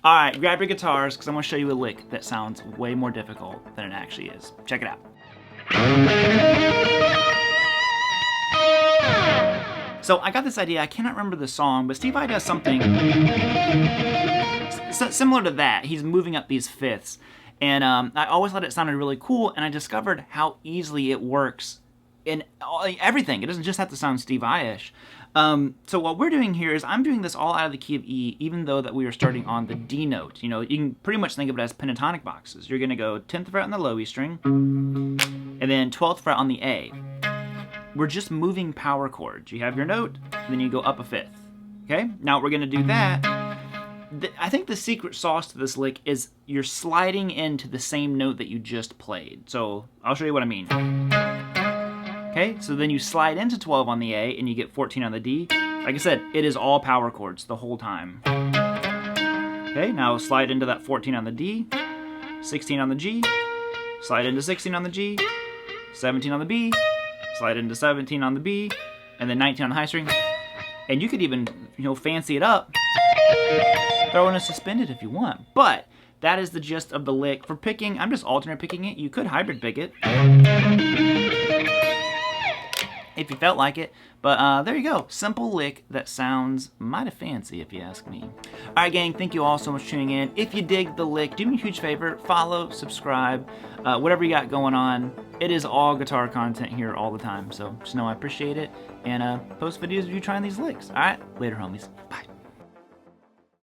All right, grab your guitars because I'm gonna show you a lick that sounds way more difficult than it actually is. Check it out. So I got this idea, I cannot remember the song, but Steve Vai does something similar to that. He's moving up these fifths. And I always thought it sounded really cool, and I discovered how easily it works in everything. It doesn't just have to sound Steve Vai-ish. So what we're doing here is I'm doing this all out of the key of E, even though that we are starting on the D note. You know, you can pretty much think of it as pentatonic boxes. You're going to go 10th fret on the low E string, and then 12th fret on the A. We're just moving power chords. You have your note, then you go up a fifth. Okay? Now we're going to do that. I think the secret sauce to this lick is you're sliding into the same note that you just played. So I'll show you what I mean. Okay, so then you slide into 12 on the A and you get 14 on the D. Like I said, it is all power chords the whole time. Okay, now slide into that 14 on the D, 16 on the G, slide into 16 on the G, 17 on the B, slide into 17 on the B, and then 19 on the high string. And you could even, fancy it up, throw in a suspended if you want. But that is the gist of the lick. For picking, I'm just alternate picking it. You could hybrid pick it if you felt like it. But there you go. Simple lick that sounds mighty fancy if you ask me. Alright gang, thank you all so much for tuning in. If you dig the lick, do me a huge favor. Follow, subscribe, whatever you got going on. It is all guitar content here all the time. So just know I appreciate it. And post videos of you trying these licks. Alright, later homies. Bye.